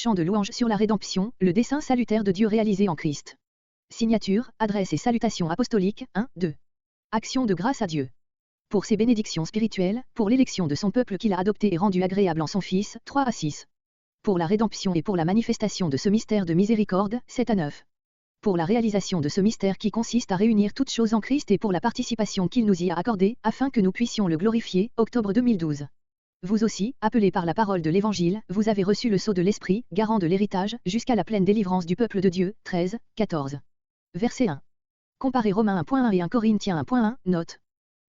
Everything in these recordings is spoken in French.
Chant de louange sur la rédemption, le dessein salutaire de Dieu réalisé en Christ. Signature, adresse et salutations apostoliques, 1, 2. Action de grâce à Dieu. Pour ses bénédictions spirituelles, pour l'élection de son peuple qu'il a adopté et rendu agréable en son Fils, 3 à 6. Pour la rédemption et pour la manifestation de ce mystère de miséricorde, 7 à 9. Pour la réalisation de ce mystère qui consiste à réunir toutes choses en Christ et pour la participation qu'il nous y a accordée, afin que nous puissions le glorifier, octobre 2012. Vous aussi, appelés par la parole de l'Évangile, vous avez reçu le sceau de l'Esprit, garant de l'héritage, jusqu'à la pleine délivrance du peuple de Dieu, 13, 14. Verset 1. Comparez Romains 1.1 et 1 Corinthiens 1.1, note.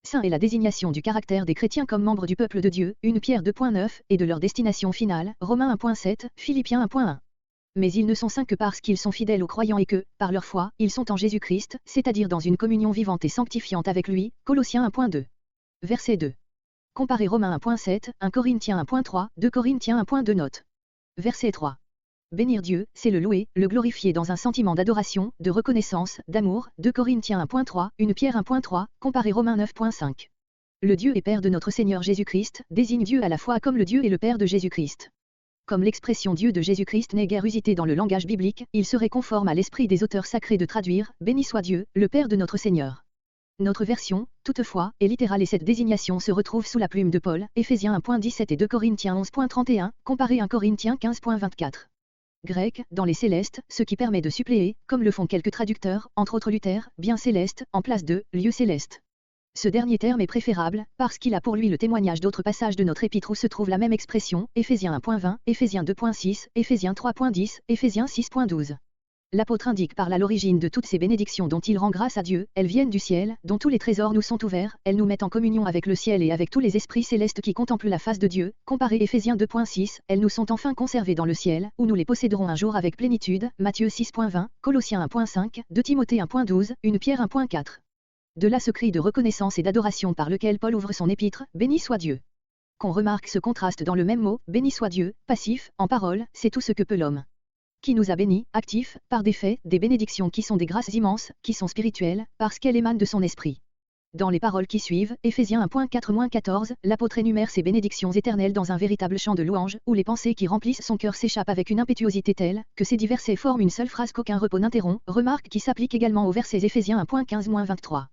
Saint est la désignation du caractère des chrétiens comme membres du peuple de Dieu, 1 Pierre 2.9, et de leur destination finale, Romains 1.7, Philippiens 1.1. Mais ils ne sont saints que parce qu'ils sont fidèles aux croyants et que, par leur foi, ils sont en Jésus-Christ, c'est-à-dire dans une communion vivante et sanctifiante avec lui, Colossiens 1.2. Verset 2. Comparez Romains 1.7, 1 Corinthiens 1.3, 2 Corinthiens 1.2 note. Verset 3. Bénir Dieu, c'est le louer, le glorifier dans un sentiment d'adoration, de reconnaissance, d'amour, 2 Corinthiens 1.3, 1 Pierre 1.3, comparez Romains 9.5. Le Dieu et Père de notre Seigneur Jésus-Christ désigne Dieu à la fois comme le Dieu et le Père de Jésus-Christ. Comme l'expression Dieu de Jésus-Christ n'est guère usitée dans le langage biblique, il serait conforme à l'esprit des auteurs sacrés de traduire « Béni soit Dieu, le Père de notre Seigneur ». Notre version, toutefois, est littérale et cette désignation se retrouve sous la plume de Paul, Éphésiens 1.17 et 2 Corinthiens 11.31, comparé 1 Corinthiens 15.24. Grec, dans les célestes, ce qui permet de suppléer, comme le font quelques traducteurs, entre autres Luther, bien céleste, en place de lieu céleste. Ce dernier terme est préférable, parce qu'il a pour lui le témoignage d'autres passages de notre épître où se trouve la même expression, Éphésiens 1.20, Éphésiens 2.6, Éphésiens 3.10, Éphésiens 6.12. L'apôtre indique par là l'origine de toutes ces bénédictions dont il rend grâce à Dieu, elles viennent du ciel, dont tous les trésors nous sont ouverts, elles nous mettent en communion avec le ciel et avec tous les esprits célestes qui contemplent la face de Dieu, comparé Éphésiens 2.6, elles nous sont enfin conservées dans le ciel, où nous les posséderons un jour avec plénitude, Matthieu 6.20, Colossiens 1.5, 2 Timothée 1.12, 1 Pierre 1.4. De là ce cri de reconnaissance et d'adoration par lequel Paul ouvre son épître, béni soit Dieu. Qu'on remarque ce contraste dans le même mot, béni soit Dieu, passif, en parole, c'est tout ce que peut l'homme. Qui nous a bénis, actifs, par des faits, des bénédictions qui sont des grâces immenses, qui sont spirituelles, parce qu'elles émanent de son esprit. Dans les paroles qui suivent, Éphésiens 1.4-14, l'apôtre énumère ces bénédictions éternelles dans un véritable chant de louange, où les pensées qui remplissent son cœur s'échappent avec une impétuosité telle, que ces divers versets forment une seule phrase qu'aucun repos n'interrompt, remarque qui s'applique également aux versets Éphésiens 1.15-23.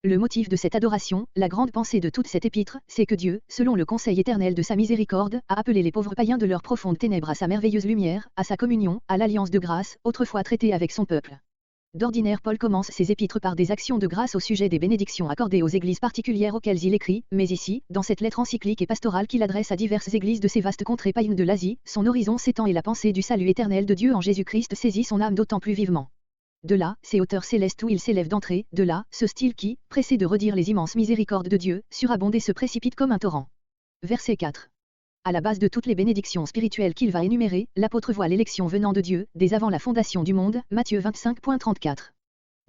Le motif de cette adoration, la grande pensée de toute cette épître, c'est que Dieu, selon le conseil éternel de sa miséricorde, a appelé les pauvres païens de leurs profondes ténèbres à sa merveilleuse lumière, à sa communion, à l'alliance de grâce, autrefois traitée avec son peuple. D'ordinaire Paul commence ses épîtres par des actions de grâce au sujet des bénédictions accordées aux églises particulières auxquelles il écrit, mais ici, dans cette lettre encyclique et pastorale qu'il adresse à diverses églises de ces vastes contrées païennes de l'Asie, son horizon s'étend et la pensée du salut éternel de Dieu en Jésus-Christ saisit son âme d'autant plus vivement. De là, ces hauteurs célestes où il s'élève d'entrée, de là, ce style qui, pressé de redire les immenses miséricordes de Dieu, surabonde et se précipite comme un torrent. Verset 4. À la base de toutes les bénédictions spirituelles qu'il va énumérer, l'apôtre voit l'élection venant de Dieu, dès avant la fondation du monde, Matthieu 25.34.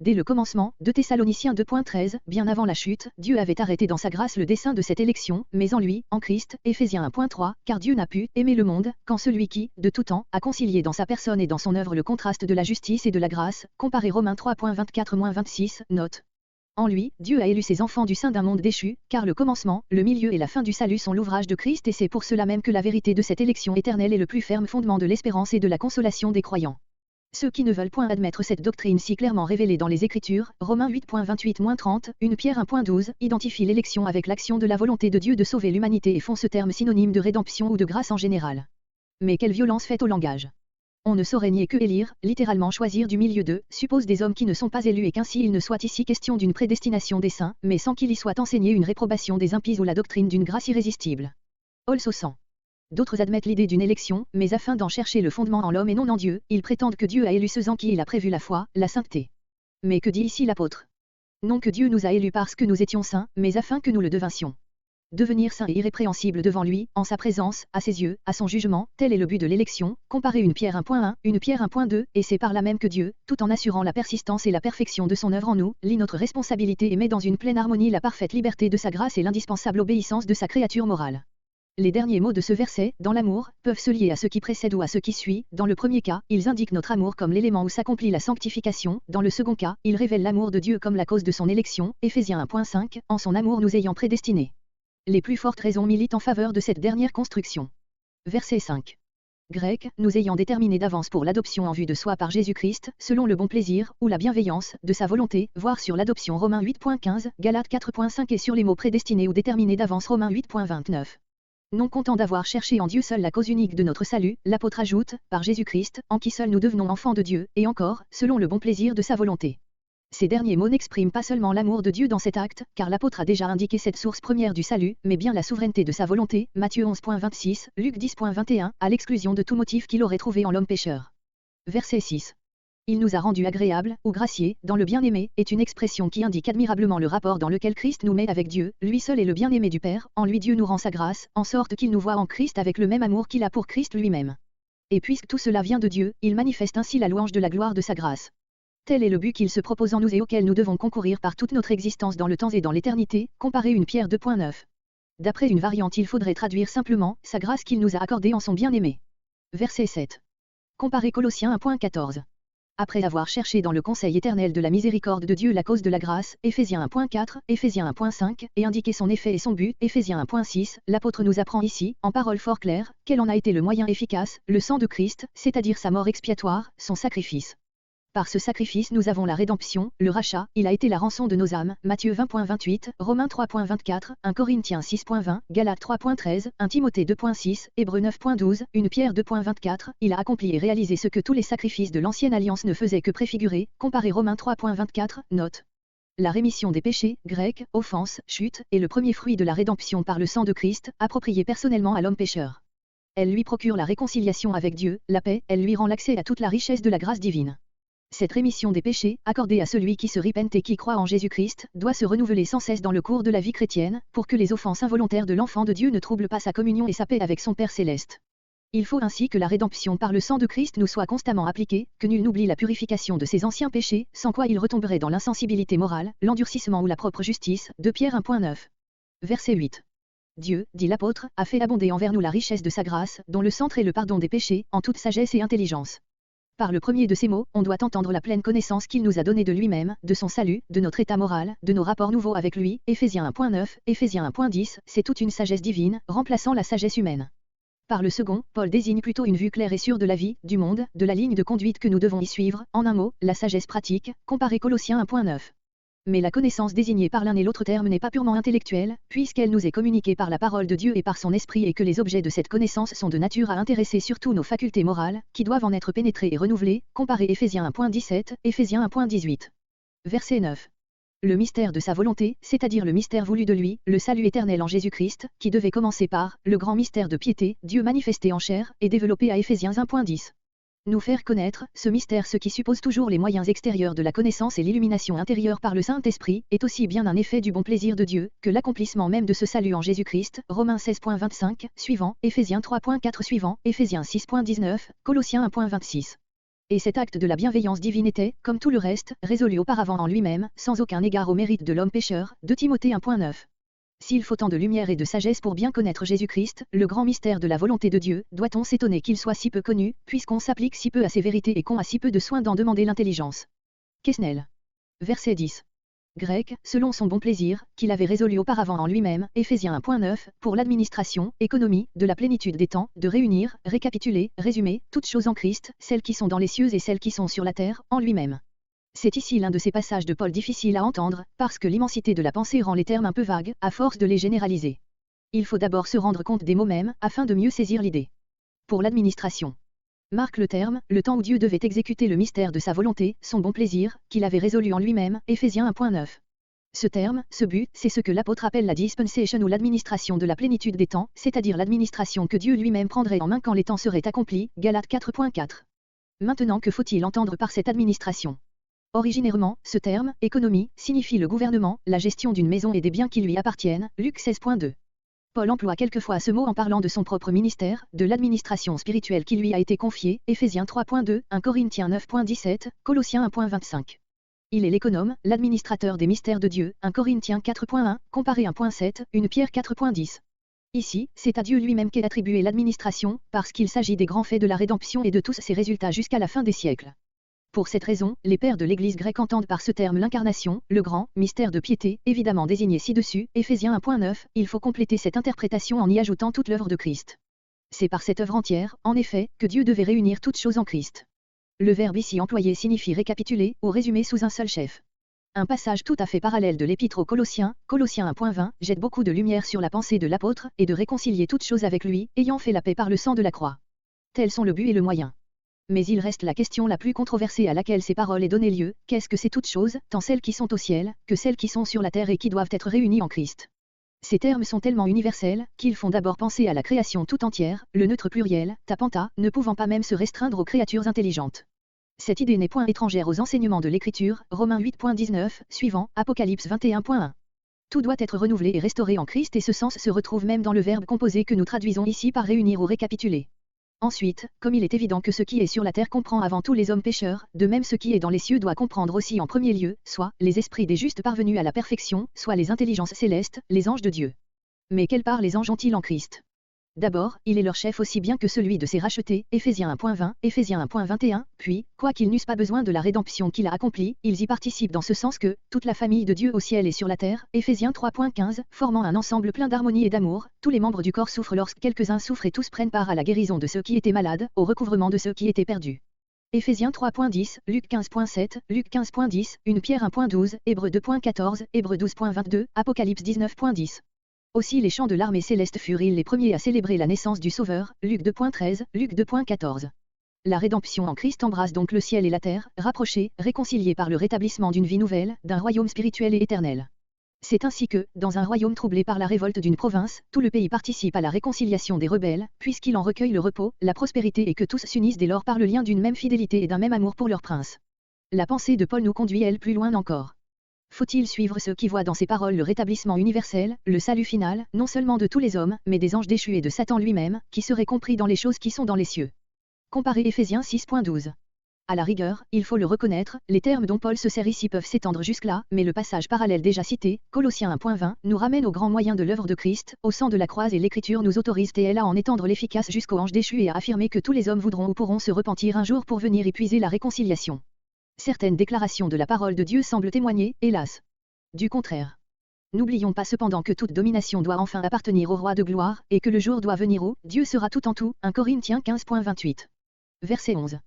Dès le commencement, 2 Thessaloniciens 2.13, bien avant la chute, Dieu avait arrêté dans sa grâce le dessein de cette élection, mais en lui, en Christ, Éphésiens 1.3, car Dieu n'a pu aimer le monde, qu'en celui qui, de tout temps, a concilié dans sa personne et dans son œuvre le contraste de la justice et de la grâce, comparé Romains 3.24-26, note. En lui, Dieu a élu ses enfants du sein d'un monde déchu, car le commencement, le milieu et la fin du salut sont l'ouvrage de Christ et c'est pour cela même que la vérité de cette élection éternelle est le plus ferme fondement de l'espérance et de la consolation des croyants. Ceux qui ne veulent point admettre cette doctrine si clairement révélée dans les Écritures, Romains 8.28-30, 1 Pierre 1.12, identifient l'élection avec l'action de la volonté de Dieu de sauver l'humanité et font ce terme synonyme de rédemption ou de grâce en général. Mais quelle violence faite au langage! On ne saurait nier que élire, littéralement choisir du milieu d'eux, suppose des hommes qui ne sont pas élus et qu'ainsi il ne soit ici question d'une prédestination des saints, mais sans qu'il y soit enseigné une réprobation des impies ou la doctrine d'une grâce irrésistible. Also sang. D'autres admettent l'idée d'une élection, mais afin d'en chercher le fondement en l'homme et non en Dieu, ils prétendent que Dieu a élu ceux en qui il a prévu la foi, la sainteté. Mais que dit ici l'apôtre? Non que Dieu nous a élus parce que nous étions saints, mais afin que nous le devinssions. Devenir saint et irrépréhensible devant lui, en sa présence, à ses yeux, à son jugement, tel est le but de l'élection, comparé 1 Pierre 1.1, 1 Pierre 1.2, et c'est par là même que Dieu, tout en assurant la persistance et la perfection de son œuvre en nous, lie notre responsabilité et met dans une pleine harmonie la parfaite liberté de sa grâce et l'indispensable obéissance de sa créature morale. Les derniers mots de ce verset, dans l'amour, peuvent se lier à ce qui précède ou à ce qui suit. Dans le premier cas, ils indiquent notre amour comme l'élément où s'accomplit la sanctification. Dans le second cas, ils révèlent l'amour de Dieu comme la cause de son élection. Éphésiens 1.5, en son amour nous ayant prédestinés. Les plus fortes raisons militent en faveur de cette dernière construction. Verset 5. Grec, nous ayant déterminé d'avance pour l'adoption en vue de soi par Jésus-Christ, selon le bon plaisir, ou la bienveillance, de sa volonté, voir sur l'adoption Romains 8.15, Galates 4.5 et sur les mots prédestinés ou déterminés d'avance Romains 8.29. Non content d'avoir cherché en Dieu seul la cause unique de notre salut, l'apôtre ajoute, par Jésus-Christ, en qui seul nous devenons enfants de Dieu, et encore, selon le bon plaisir de sa volonté. Ces derniers mots n'expriment pas seulement l'amour de Dieu dans cet acte, car l'apôtre a déjà indiqué cette source première du salut, mais bien la souveraineté de sa volonté, Matthieu 11.26, Luc 10.21, à l'exclusion de tout motif qu'il aurait trouvé en l'homme pécheur. Verset 6. Il nous a rendus agréables, ou graciés, dans le bien-aimé, est une expression qui indique admirablement le rapport dans lequel Christ nous met avec Dieu, lui seul est le bien-aimé du Père, en lui Dieu nous rend sa grâce, en sorte qu'il nous voit en Christ avec le même amour qu'il a pour Christ lui-même. Et puisque tout cela vient de Dieu, il manifeste ainsi la louange de la gloire de sa grâce. Tel est le but qu'il se propose en nous et auquel nous devons concourir par toute notre existence dans le temps et dans l'éternité, comparer une Pierre 2.9. D'après une variante il faudrait traduire simplement, sa grâce qu'il nous a accordée en son bien-aimé. Verset 7. Comparer Colossiens 1.14. Après avoir cherché dans le conseil éternel de la miséricorde de Dieu la cause de la grâce, Éphésiens 1.4, Éphésiens 1.5, et indiqué son effet et son but, Éphésiens 1.6, l'apôtre nous apprend ici, en paroles fort claires, quel en a été le moyen efficace, le sang de Christ, c'est-à-dire sa mort expiatoire, son sacrifice. Par ce sacrifice nous avons la rédemption, le rachat, il a été la rançon de nos âmes, Matthieu 20.28, Romains 3.24, 1 Corinthiens 6.20, Galates 3.13, 1 Timothée 2.6, Hébreux 9.12, 1 Pierre 2.24, il a accompli et réalisé ce que tous les sacrifices de l'ancienne alliance ne faisaient que préfigurer, comparé Romains 3.24, note. La rémission des péchés, grec, offense, chute, est le premier fruit de la rédemption par le sang de Christ, approprié personnellement à l'homme pécheur. Elle lui procure la réconciliation avec Dieu, la paix, elle lui rend l'accès à toute la richesse de la grâce divine. Cette rémission des péchés, accordée à celui qui se repent et qui croit en Jésus-Christ, doit se renouveler sans cesse dans le cours de la vie chrétienne, pour que les offenses involontaires de l'enfant de Dieu ne troublent pas sa communion et sa paix avec son Père céleste. Il faut ainsi que la rédemption par le sang de Christ nous soit constamment appliquée, que nul n'oublie la purification de ses anciens péchés, sans quoi il retomberait dans l'insensibilité morale, l'endurcissement ou la propre justice, 2 Pierre 1.9. Verset 8. Dieu, dit l'apôtre, a fait abonder envers nous la richesse de sa grâce, dont le centre est le pardon des péchés, en toute sagesse et intelligence. Par le premier de ces mots, on doit entendre la pleine connaissance qu'il nous a donnée de lui-même, de son salut, de notre état moral, de nos rapports nouveaux avec lui, Éphésiens 1.9, Éphésiens 1.10, c'est toute une sagesse divine, remplaçant la sagesse humaine. Par le second, Paul désigne plutôt une vue claire et sûre de la vie, du monde, de la ligne de conduite que nous devons y suivre, en un mot, la sagesse pratique, comparé Colossiens 1.9. Mais la connaissance désignée par l'un et l'autre terme n'est pas purement intellectuelle, puisqu'elle nous est communiquée par la parole de Dieu et par son esprit et que les objets de cette connaissance sont de nature à intéresser surtout nos facultés morales, qui doivent en être pénétrées et renouvelées, comparé Éphésiens 1.17, Éphésiens 1.18. Verset 9. Le mystère de sa volonté, c'est-à-dire le mystère voulu de lui, le salut éternel en Jésus-Christ, qui devait commencer par, le grand mystère de piété, Dieu manifesté en chair, et développé à Éphésiens 1.10. Nous faire connaître, ce mystère ce qui suppose toujours les moyens extérieurs de la connaissance et l'illumination intérieure par le Saint-Esprit, est aussi bien un effet du bon plaisir de Dieu, que l'accomplissement même de ce salut en Jésus-Christ, Romains 16.25, suivant, Éphésiens 3.4 suivant, Éphésiens 6.19, Colossiens 1.26. Et cet acte de la bienveillance divine était, comme tout le reste, résolu auparavant en lui-même, sans aucun égard au mérite de l'homme pécheur, 2 Timothée 1.9. S'il faut tant de lumière et de sagesse pour bien connaître Jésus-Christ, le grand mystère de la volonté de Dieu, doit-on s'étonner qu'il soit si peu connu, puisqu'on s'applique si peu à ses vérités et qu'on a si peu de soin d'en demander l'intelligence. Quesnel. Verset 10. Grec, selon son bon plaisir, qu'il avait résolu auparavant en lui-même, Éphésiens 1.9, pour l'administration, économie, de la plénitude des temps, de réunir, récapituler, résumer, toutes choses en Christ, celles qui sont dans les cieux et celles qui sont sur la terre, en lui-même. C'est ici l'un de ces passages de Paul difficiles à entendre, parce que l'immensité de la pensée rend les termes un peu vagues, à force de les généraliser. Il faut d'abord se rendre compte des mots mêmes, afin de mieux saisir l'idée. Pour l'administration. Marque le terme, le temps où Dieu devait exécuter le mystère de sa volonté, son bon plaisir, qu'il avait résolu en lui-même, Éphésiens 1.9. Ce terme, ce but, c'est ce que l'apôtre appelle la dispensation ou l'administration de la plénitude des temps, c'est-à-dire l'administration que Dieu lui-même prendrait en main quand les temps seraient accomplis, Galates 4.4. Maintenant que faut-il entendre par cette administration? Originairement, ce terme, économie, signifie le gouvernement, la gestion d'une maison et des biens qui lui appartiennent, Luc 16.2. Paul emploie quelquefois ce mot en parlant de son propre ministère, de l'administration spirituelle qui lui a été confiée, Éphésiens 3.2, 1 Corinthiens 9.17, Colossiens 1.25. Il est l'économe, l'administrateur des mystères de Dieu, 1 Corinthiens 4.1, comparé 1.7, 1 Pierre 4.10. Ici, c'est à Dieu lui-même qu'est attribuée l'administration, parce qu'il s'agit des grands faits de la rédemption et de tous ses résultats jusqu'à la fin des siècles. Pour cette raison, les pères de l'Église grecque entendent par ce terme l'incarnation, le grand mystère de piété, évidemment désigné ci-dessus, Éphésiens 1.9, il faut compléter cette interprétation en y ajoutant toute l'œuvre de Christ. C'est par cette œuvre entière, en effet, que Dieu devait réunir toutes choses en Christ. Le verbe ici employé signifie récapituler, ou résumer sous un seul chef. Un passage tout à fait parallèle de l'Épître aux Colossiens, Colossiens 1.20, jette beaucoup de lumière sur la pensée de l'apôtre, et de réconcilier toutes choses avec lui, ayant fait la paix par le sang de la croix. Tels sont le but et le moyen. Mais il reste la question la plus controversée à laquelle ces paroles aient donné lieu, qu'est-ce que ces toutes choses, tant celles qui sont au ciel, que celles qui sont sur la terre et qui doivent être réunies en Christ. Ces termes sont tellement universels, qu'ils font d'abord penser à la création tout entière, le neutre pluriel, tapanta, ne pouvant pas même se restreindre aux créatures intelligentes. Cette idée n'est point étrangère aux enseignements de l'Écriture, Romains 8.19, suivant, Apocalypse 21.1. Tout doit être renouvelé et restauré en Christ et ce sens se retrouve même dans le verbe composé que nous traduisons ici par réunir ou récapituler. Ensuite, comme il est évident que ce qui est sur la terre comprend avant tout les hommes pécheurs, de même ce qui est dans les cieux doit comprendre aussi en premier lieu, soit les esprits des justes parvenus à la perfection, soit les intelligences célestes, les anges de Dieu. Mais quelle part les anges ont-ils en Christ? D'abord, il est leur chef aussi bien que celui de ses rachetés, Éphésiens 1.20, Éphésiens 1.21, puis, quoiqu'ils n'eussent pas besoin de la rédemption qu'il a accomplie, ils y participent dans ce sens que, toute la famille de Dieu au ciel et sur la terre, Éphésiens 3.15, formant un ensemble plein d'harmonie et d'amour, tous les membres du corps souffrent lorsque quelques-uns souffrent et tous prennent part à la guérison de ceux qui étaient malades, au recouvrement de ceux qui étaient perdus. Éphésiens 3.10, Luc 15.7, Luc 15.10, 1 Pierre 1.12, Hébreux 2.14, Hébreux 12.22, Apocalypse 19.10. Aussi les chants de l'armée céleste furent-ils les premiers à célébrer la naissance du Sauveur, Luc 2.13, Luc 2.14. La rédemption en Christ embrasse donc le ciel et la terre, rapprochés, réconciliés par le rétablissement d'une vie nouvelle, d'un royaume spirituel et éternel. C'est ainsi que, dans un royaume troublé par la révolte d'une province, tout le pays participe à la réconciliation des rebelles, puisqu'il en recueille le repos, la prospérité et que tous s'unissent dès lors par le lien d'une même fidélité et d'un même amour pour leur prince. La pensée de Paul nous conduit elle plus loin encore. Faut-il suivre ceux qui voient dans ces paroles le rétablissement universel, le salut final, non seulement de tous les hommes, mais des anges déchus et de Satan lui-même, qui serait compris dans les choses qui sont dans les cieux. Comparez Éphésiens 6.12. À la rigueur, il faut le reconnaître, les termes dont Paul se sert ici peuvent s'étendre jusque-là, mais le passage parallèle déjà cité, Colossiens 1.20, nous ramène au grand moyen de l'œuvre de Christ, au sang de la croix et l'Écriture nous autorise telle à en étendre l'efficace jusqu'aux anges déchus et à affirmer que tous les hommes voudront ou pourront se repentir un jour pour venir épuiser la réconciliation. Certaines déclarations de la parole de Dieu semblent témoigner, hélas, du contraire. N'oublions pas cependant que toute domination doit enfin appartenir au roi de gloire, et que le jour doit venir où Dieu sera tout en tout, 1 Corinthiens 15.28. Verset 11.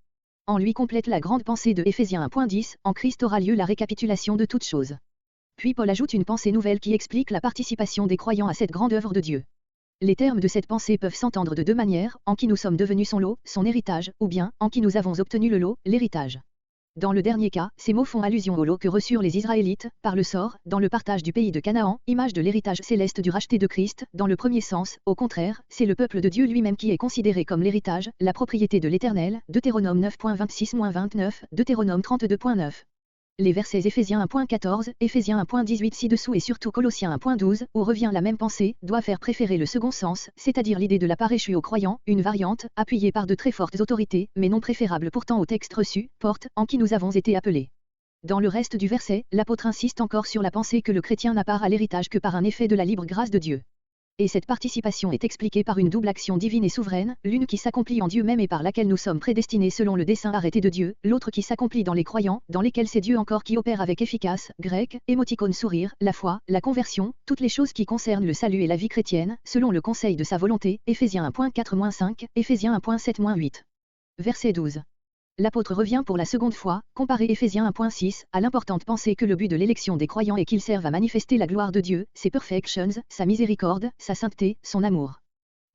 En lui complète la grande pensée de Éphésiens 1.10, en Christ aura lieu la récapitulation de toutes choses. Puis Paul ajoute une pensée nouvelle qui explique la participation des croyants à cette grande œuvre de Dieu. Les termes de cette pensée peuvent s'entendre de deux manières, en qui nous sommes devenus son lot, son héritage, ou bien, en qui nous avons obtenu le lot, l'héritage. Dans le dernier cas, ces mots font allusion au lot que reçurent les Israélites, par le sort, dans le partage du pays de Canaan, image de l'héritage céleste du racheté de Christ, dans le premier sens, au contraire, c'est le peuple de Dieu lui-même qui est considéré comme l'héritage, la propriété de l'Éternel, Deutéronome 9.26-29, Deutéronome 32.9. Les versets Éphésiens 1.14, Éphésiens 1.18 ci-dessous et surtout Colossiens 1.12, où revient la même pensée, doit faire préférer le second sens, c'est-à-dire l'idée de la part échue aux croyants, une variante, appuyée par de très fortes autorités, mais non préférable pourtant au texte reçu, porte, en qui nous avons été appelés. Dans le reste du verset, l'apôtre insiste encore sur la pensée que le chrétien n'a part à l'héritage que par un effet de la libre grâce de Dieu. Et cette participation est expliquée par une double action divine et souveraine, l'une qui s'accomplit en Dieu même et par laquelle nous sommes prédestinés selon le dessein arrêté de Dieu, l'autre qui s'accomplit dans les croyants, dans lesquels c'est Dieu encore qui opère avec efficace, grec, émoticône sourire, la foi, la conversion, toutes les choses qui concernent le salut et la vie chrétienne, selon le conseil de sa volonté, Éphésiens 1.4-5, Éphésiens 1.7-8. Verset 12. L'apôtre revient pour la seconde fois, comparé Éphésiens 1.6, à l'importante pensée que le but de l'élection des croyants est qu'ils servent à manifester la gloire de Dieu, ses perfections, sa miséricorde, sa sainteté, son amour.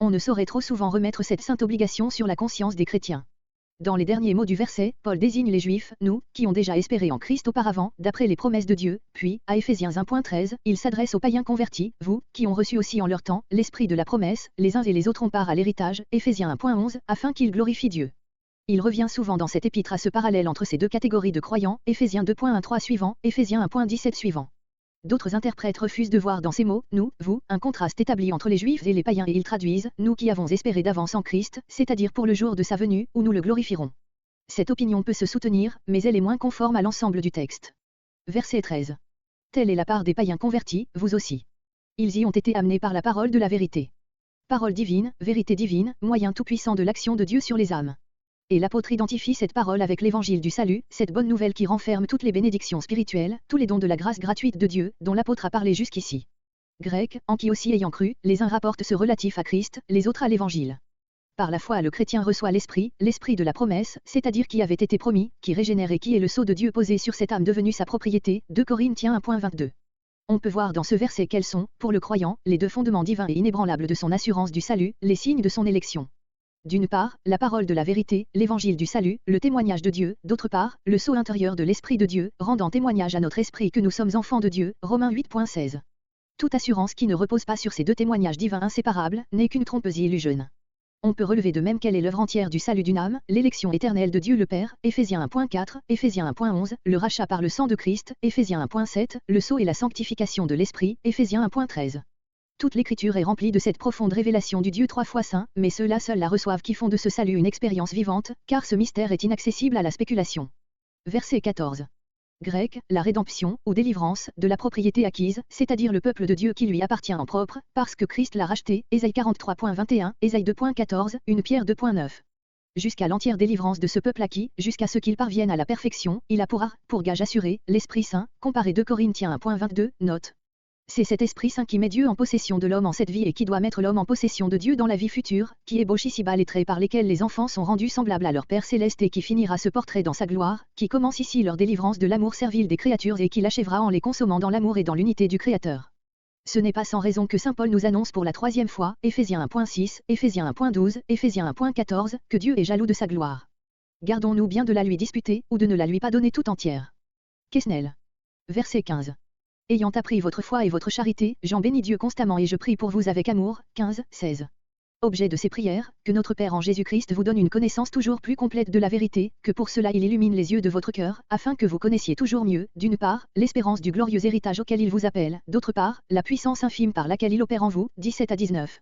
On ne saurait trop souvent remettre cette sainte obligation sur la conscience des chrétiens. Dans les derniers mots du verset, Paul désigne les Juifs, nous, qui ont déjà espéré en Christ auparavant, d'après les promesses de Dieu, puis, à Éphésiens 1.13, il s'adresse aux païens convertis, vous, qui ont reçu aussi en leur temps, l'esprit de la promesse, les uns et les autres ont part à l'héritage, Éphésiens 1.11, afin qu'ils glorifient Dieu. Il revient souvent dans cet épître à ce parallèle entre ces deux catégories de croyants, Éphésiens 2.13 suivant, Éphésiens 1.17 suivant. D'autres interprètes refusent de voir dans ces mots, nous, vous, un contraste établi entre les Juifs et les païens et ils traduisent, nous qui avons espéré d'avance en Christ, c'est-à-dire pour le jour de sa venue, où nous le glorifierons. Cette opinion peut se soutenir, mais elle est moins conforme à l'ensemble du texte. Verset 13. Telle est la part des païens convertis, vous aussi. Ils y ont été amenés par la parole de la vérité. Parole divine, vérité divine, moyen tout-puissant de l'action de Dieu sur les âmes. Et l'apôtre identifie cette parole avec l'évangile du salut, cette bonne nouvelle qui renferme toutes les bénédictions spirituelles, tous les dons de la grâce gratuite de Dieu, dont l'apôtre a parlé jusqu'ici. Grec, en qui aussi ayant cru, les uns rapportent ce relatif à Christ, les autres à l'évangile. Par la foi le chrétien reçoit l'esprit de la promesse, c'est-à-dire qui avait été promis, qui régénère et qui est le sceau de Dieu posé sur cette âme devenue sa propriété, 2 Corinthiens 1.22. On peut voir dans ce verset quels sont, pour le croyant, les deux fondements divins et inébranlables de son assurance du salut, les signes de son élection. D'une part, la parole de la vérité, l'évangile du salut, le témoignage de Dieu, d'autre part, le sceau intérieur de l'Esprit de Dieu, rendant témoignage à notre esprit que nous sommes enfants de Dieu, Romains 8.16. Toute assurance qui ne repose pas sur ces deux témoignages divins inséparables, n'est qu'une trompeuse illusion. On peut relever de même quelle est l'œuvre entière du salut d'une âme, l'élection éternelle de Dieu le Père, Éphésiens 1.4, Éphésiens 1.11, le rachat par le sang de Christ, Éphésiens 1.7, le sceau et la sanctification de l'Esprit, Éphésiens 1.13. Toute l'écriture est remplie de cette profonde révélation du Dieu trois fois saint, mais ceux-là seuls la reçoivent qui font de ce salut une expérience vivante, car ce mystère est inaccessible à la spéculation. Verset 14. Grec, la rédemption, ou délivrance, de la propriété acquise, c'est-à-dire le peuple de Dieu qui lui appartient en propre, parce que Christ l'a racheté, Ésaïe 43.21, Ésaïe 2.14, 1 Pierre 2.9. Jusqu'à l'entière délivrance de ce peuple acquis, jusqu'à ce qu'il parvienne à la perfection, il a pour gage assuré, l'Esprit Saint, comparé 2 Corinthiens 1.22, note. C'est cet Esprit Saint qui met Dieu en possession de l'homme en cette vie et qui doit mettre l'homme en possession de Dieu dans la vie future, qui ébauche ici-bas les traits par lesquels les enfants sont rendus semblables à leur Père Céleste et qui finira ce portrait dans sa gloire, qui commence ici leur délivrance de l'amour servile des créatures et qui l'achèvera en les consommant dans l'amour et dans l'unité du Créateur. Ce n'est pas sans raison que saint Paul nous annonce pour la troisième fois, Éphésiens 1.6, Éphésiens 1.12, Éphésiens 1.14, que Dieu est jaloux de sa gloire. Gardons-nous bien de la lui disputer, ou de ne la lui pas donner tout entière. Quesnel. Verset 15. Ayant appris votre foi et votre charité, j'en bénis Dieu constamment et je prie pour vous avec amour. 15, 16. Objet de ces prières, que notre Père en Jésus-Christ vous donne une connaissance toujours plus complète de la vérité, que pour cela il illumine les yeux de votre cœur, afin que vous connaissiez toujours mieux, d'une part, l'espérance du glorieux héritage auquel il vous appelle, d'autre part, la puissance infime par laquelle il opère en vous. 17 à 19.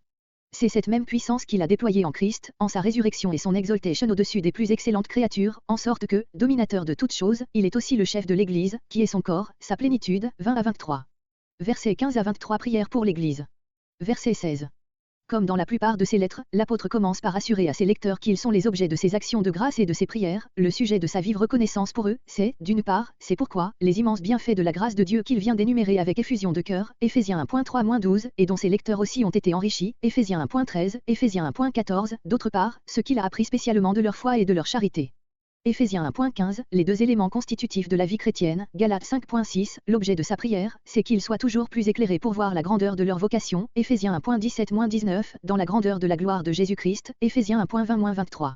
C'est cette même puissance qu'il a déployée en Christ, en sa résurrection et son exaltation au-dessus des plus excellentes créatures, en sorte que, dominateur de toutes choses, il est aussi le chef de l'Église, qui est son corps, sa plénitude. 20 à 23. Versets 15 à 23 Prière pour l'Église. Verset 16. Comme dans la plupart de ses lettres, l'apôtre commence par assurer à ses lecteurs qu'ils sont les objets de ses actions de grâce et de ses prières. Le sujet de sa vive reconnaissance pour eux, c'est, d'une part, c'est pourquoi, les immenses bienfaits de la grâce de Dieu qu'il vient d'énumérer avec effusion de cœur, Éphésiens 1.3-12, et dont ses lecteurs aussi ont été enrichis, Éphésiens 1.13, Éphésiens 1.14, d'autre part, ce qu'il a appris spécialement de leur foi et de leur charité. Éphésiens 1.15, les deux éléments constitutifs de la vie chrétienne, Galates 5.6, l'objet de sa prière, c'est qu'ils soient toujours plus éclairés pour voir la grandeur de leur vocation, Éphésiens 1.17-19, dans la grandeur de la gloire de Jésus-Christ, Éphésiens 1.20-23.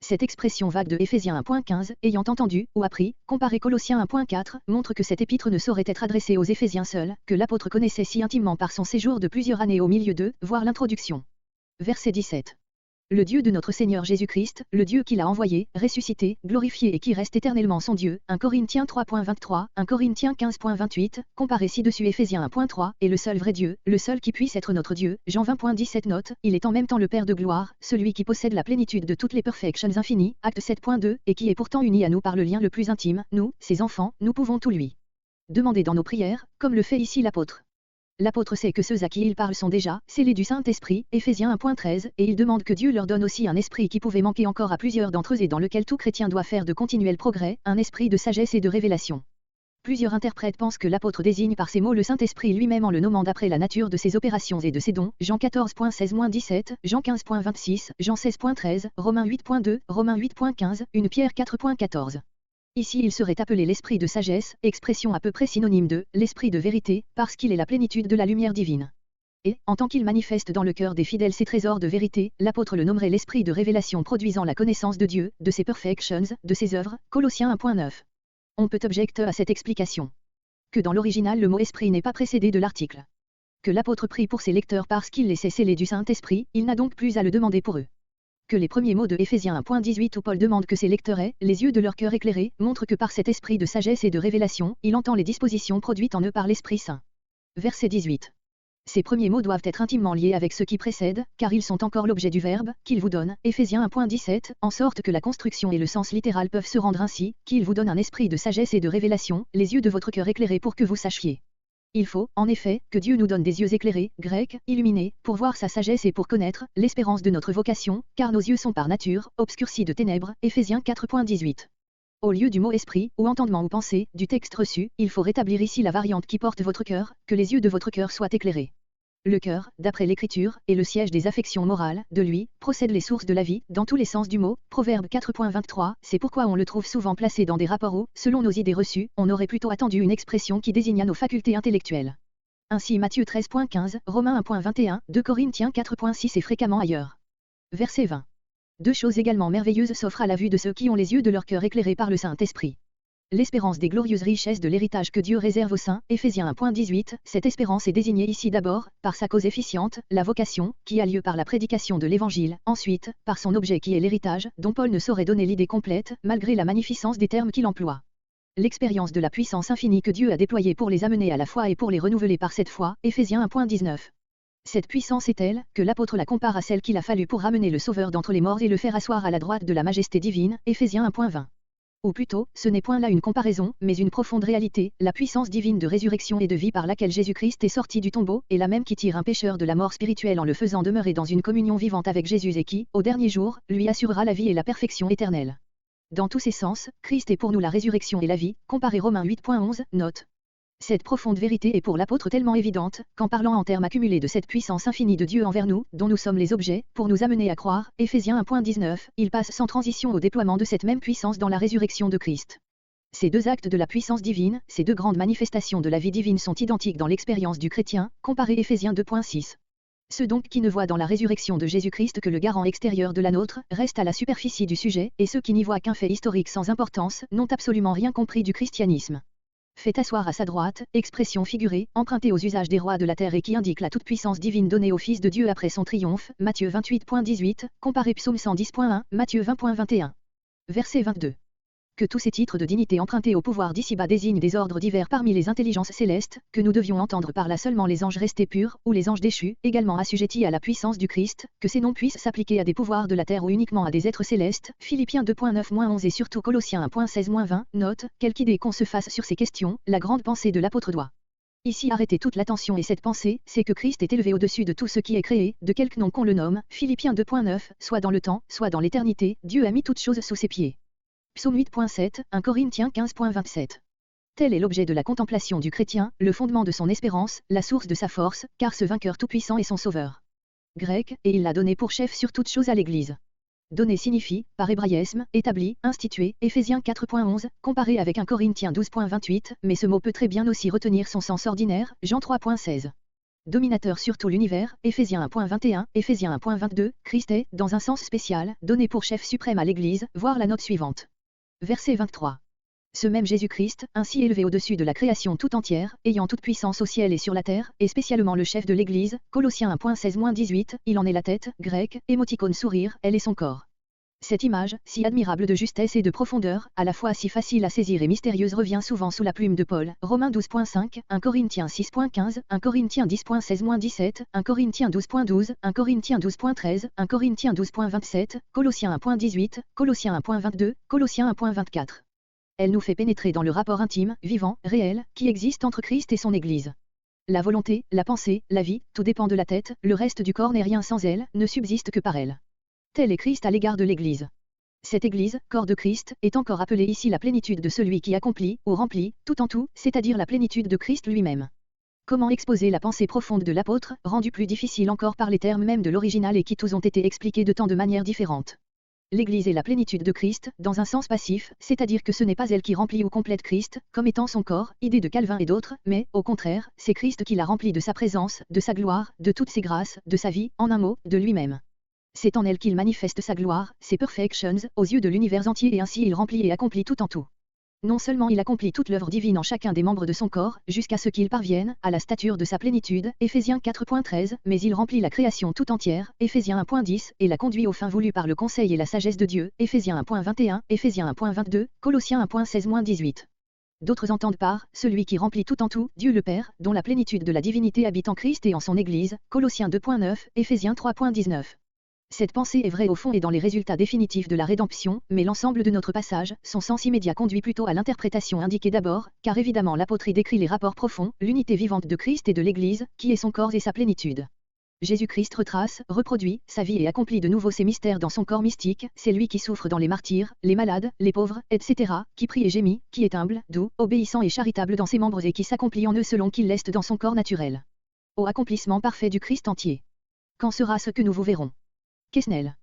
Cette expression vague de Éphésiens 1.15, ayant entendu, ou appris, comparé Colossiens 1.4, montre que cet épître ne saurait être adressé aux Éphésiens seuls, que l'apôtre connaissait si intimement par son séjour de plusieurs années au milieu d'eux, voire l'introduction. Verset 17. Le Dieu de notre Seigneur Jésus-Christ, le Dieu qui l'a envoyé, ressuscité, glorifié et qui reste éternellement son Dieu, 1 Corinthiens 3.23, 1 Corinthiens 15.28, comparé ci-dessus Éphésiens 1.3, est le seul vrai Dieu, le seul qui puisse être notre Dieu, Jean 20.17 note, il est en même temps le Père de gloire, celui qui possède la plénitude de toutes les perfections infinies, acte 7.2, et qui est pourtant uni à nous par le lien le plus intime, nous, ses enfants, nous pouvons tout lui demander dans nos prières, comme le fait ici l'apôtre. L'apôtre sait que ceux à qui il parle sont déjà scellés du Saint-Esprit, Éphésiens 1.13, et il demande que Dieu leur donne aussi un esprit qui pouvait manquer encore à plusieurs d'entre eux et dans lequel tout chrétien doit faire de continuels progrès, un esprit de sagesse et de révélation. Plusieurs interprètes pensent que l'apôtre désigne par ces mots le Saint-Esprit lui-même en le nommant d'après la nature de ses opérations et de ses dons, Jean 14.16-17, Jean 15.26, Jean 16.13, Romains 8.2, Romains 8.15, 1 Pierre 4.14. Ici il serait appelé l'esprit de sagesse, expression à peu près synonyme de l'esprit de vérité, parce qu'il est la plénitude de la lumière divine. Et, en tant qu'il manifeste dans le cœur des fidèles ces trésors de vérité, l'apôtre le nommerait l'esprit de révélation produisant la connaissance de Dieu, de ses perfections, de ses œuvres, Colossiens 1.9. On peut objecter à cette explication que dans l'original le mot esprit n'est pas précédé de l'article. Que l'apôtre prie pour ses lecteurs parce qu'il les sait scellés du Saint-Esprit, il n'a donc plus à le demander pour eux. Que les premiers mots de Éphésiens 1.18 où Paul demande que ses lecteurs aient les yeux de leur cœur éclairés, montrent que par cet esprit de sagesse et de révélation, il entend les dispositions produites en eux par l'Esprit Saint. Verset 18. Ces premiers mots doivent être intimement liés avec ceux qui précèdent, car ils sont encore l'objet du verbe qu'il vous donne, Éphésiens 1.17, en sorte que la construction et le sens littéral peuvent se rendre ainsi, qu'il vous donne un esprit de sagesse et de révélation, les yeux de votre cœur éclairés pour que vous sachiez. Il faut, en effet, que Dieu nous donne des yeux éclairés, grec, illuminés, pour voir sa sagesse et pour connaître l'espérance de notre vocation, car nos yeux sont par nature obscurcis de ténèbres, Éphésiens 4.18. Au lieu du mot esprit, ou entendement ou pensée, du texte reçu, il faut rétablir ici la variante qui porte votre cœur, que les yeux de votre cœur soient éclairés. Le cœur, d'après l'Écriture, est le siège des affections morales, de lui, procèdent les sources de la vie, dans tous les sens du mot, Proverbe 4.23, c'est pourquoi on le trouve souvent placé dans des rapports où, selon nos idées reçues, on aurait plutôt attendu une expression qui désignât nos facultés intellectuelles. Ainsi Matthieu 13.15, Romains 1.21, 2 Corinthiens 4.6 et fréquemment ailleurs. Verset 20. Deux choses également merveilleuses s'offrent à la vue de ceux qui ont les yeux de leur cœur éclairés par le Saint-Esprit. L'espérance des glorieuses richesses de l'héritage que Dieu réserve aux saints, Éphésiens 1.18, cette espérance est désignée ici d'abord, par sa cause efficiente, la vocation, qui a lieu par la prédication de l'Évangile, ensuite, par son objet qui est l'héritage, dont Paul ne saurait donner l'idée complète, malgré la magnificence des termes qu'il emploie. L'expérience de la puissance infinie que Dieu a déployée pour les amener à la foi et pour les renouveler par cette foi, Éphésiens 1.19. Cette puissance est telle, que l'apôtre la compare à celle qu'il a fallu pour ramener le Sauveur d'entre les morts et le faire asseoir à la droite de la majesté divine, Éphésiens 1.20. Ou plutôt, ce n'est point là une comparaison, mais une profonde réalité, la puissance divine de résurrection et de vie par laquelle Jésus-Christ est sorti du tombeau, est la même qui tire un pécheur de la mort spirituelle en le faisant demeurer dans une communion vivante avec Jésus et qui, au dernier jour, lui assurera la vie et la perfection éternelle. Dans tous ces sens, Christ est pour nous la résurrection et la vie, comparé Romains 8.11, note. Cette profonde vérité est pour l'apôtre tellement évidente, qu'en parlant en termes accumulés de cette puissance infinie de Dieu envers nous, dont nous sommes les objets, pour nous amener à croire, Éphésiens 1.19, il passe sans transition au déploiement de cette même puissance dans la résurrection de Christ. Ces deux actes de la puissance divine, ces deux grandes manifestations de la vie divine sont identiques dans l'expérience du chrétien, comparé Éphésiens 2.6. Ceux donc qui ne voient dans la résurrection de Jésus-Christ que le garant extérieur de la nôtre, restent à la superficie du sujet, et ceux qui n'y voient qu'un fait historique sans importance, n'ont absolument rien compris du christianisme. Fait asseoir à sa droite, expression figurée, empruntée aux usages des rois de la terre et qui indique la toute-puissance divine donnée au Fils de Dieu après son triomphe, Matthieu 28.18, comparé Psaume 110.1, Matthieu 20.21. Verset 22. Que tous ces titres de dignité empruntés au pouvoir d'ici-bas désignent des ordres divers parmi les intelligences célestes, que nous devions entendre par là seulement les anges restés purs, ou les anges déchus, également assujettis à la puissance du Christ, que ces noms puissent s'appliquer à des pouvoirs de la terre ou uniquement à des êtres célestes, Philippiens 2.9-11 et surtout Colossiens 1.16-20, note, quelque idée qu'on se fasse sur ces questions, la grande pensée de l'apôtre doit ici arrêter toute l'attention et cette pensée, c'est que Christ est élevé au-dessus de tout ce qui est créé, de quelque nom qu'on le nomme, Philippiens 2.9, soit dans le temps, soit dans l'éternité, Dieu a mis toutes choses sous ses pieds. Psaume 8.7, 1 Corinthiens 15.27. Tel est l'objet de la contemplation du chrétien, le fondement de son espérance, la source de sa force, car ce vainqueur tout-puissant est son sauveur. Grec, et il l'a donné pour chef sur toute chose à l'Église. Donner signifie, par hébraïsme, établi, institué, Éphésiens 4.11, comparé avec 1 Corinthiens 12.28, mais ce mot peut très bien aussi retenir son sens ordinaire, Jean 3.16. Dominateur sur tout l'univers, Éphésiens 1.21, Éphésiens 1.22, Christ est, dans un sens spécial, donné pour chef suprême à l'Église, voir la note suivante. Verset 23. Ce même Jésus-Christ, ainsi élevé au-dessus de la création tout entière, ayant toute puissance au ciel et sur la terre, et spécialement le chef de l'Église, Colossiens 1.16-18, il en est la tête, grec, émoticône sourire, elle est son corps. Cette image, si admirable de justesse et de profondeur, à la fois si facile à saisir et mystérieuse revient souvent sous la plume de Paul, Romains 12.5, 1 Corinthiens 6.15, 1 Corinthiens 10.16-17, 1 Corinthiens 12.12, 1 Corinthiens 12.13, 1 Corinthiens 12.27, Colossiens 1.18, Colossiens 1.22, Colossiens 1.24. Elle nous fait pénétrer dans le rapport intime, vivant, réel, qui existe entre Christ et son Église. La volonté, la pensée, la vie, tout dépend de la tête, le reste du corps n'est rien sans elle, ne subsiste que par elle. Tel est Christ à l'égard de l'Église. Cette Église, corps de Christ, est encore appelée ici la plénitude de celui qui accomplit, ou remplit, tout en tout, c'est-à-dire la plénitude de Christ lui-même. Comment exposer la pensée profonde de l'apôtre, rendue plus difficile encore par les termes mêmes de l'original et qui tous ont été expliqués de tant de manières différentes. L'Église est la plénitude de Christ, dans un sens passif, c'est-à-dire que ce n'est pas elle qui remplit ou complète Christ, comme étant son corps, idée de Calvin et d'autres, mais, au contraire, c'est Christ qui la remplit de sa présence, de sa gloire, de toutes ses grâces, de sa vie, en un mot, de lui-même. C'est en elle qu'il manifeste sa gloire, ses perfections, aux yeux de l'univers entier et ainsi il remplit et accomplit tout en tout. Non seulement il accomplit toute l'œuvre divine en chacun des membres de son corps, jusqu'à ce qu'il parvienne, à la stature de sa plénitude, Éphésiens 4.13, mais il remplit la création tout entière, Éphésiens 1.10, et la conduit aux fins voulues par le conseil et la sagesse de Dieu, Éphésiens 1.21, Éphésiens 1.22, Colossiens 1.16-18. D'autres entendent par celui qui remplit tout en tout, Dieu le Père, dont la plénitude de la divinité habite en Christ et en son Église, Colossiens 2.9, Éphésiens 3.19. Cette pensée est vraie au fond et dans les résultats définitifs de la rédemption, mais l'ensemble de notre passage, son sens immédiat conduit plutôt à l'interprétation indiquée d'abord, car évidemment l'apôtre y décrit les rapports profonds, l'unité vivante de Christ et de l'Église, qui est son corps et sa plénitude. Jésus-Christ retrace, reproduit, sa vie et accomplit de nouveau ses mystères dans son corps mystique, c'est lui qui souffre dans les martyrs, les malades, les pauvres, etc., qui prie et gémit, qui est humble, doux, obéissant et charitable dans ses membres et qui s'accomplit en eux selon qu'il l'est dans son corps naturel. Au accomplissement parfait du Christ entier. Quand sera ce que nous vous verrons? Quesnel.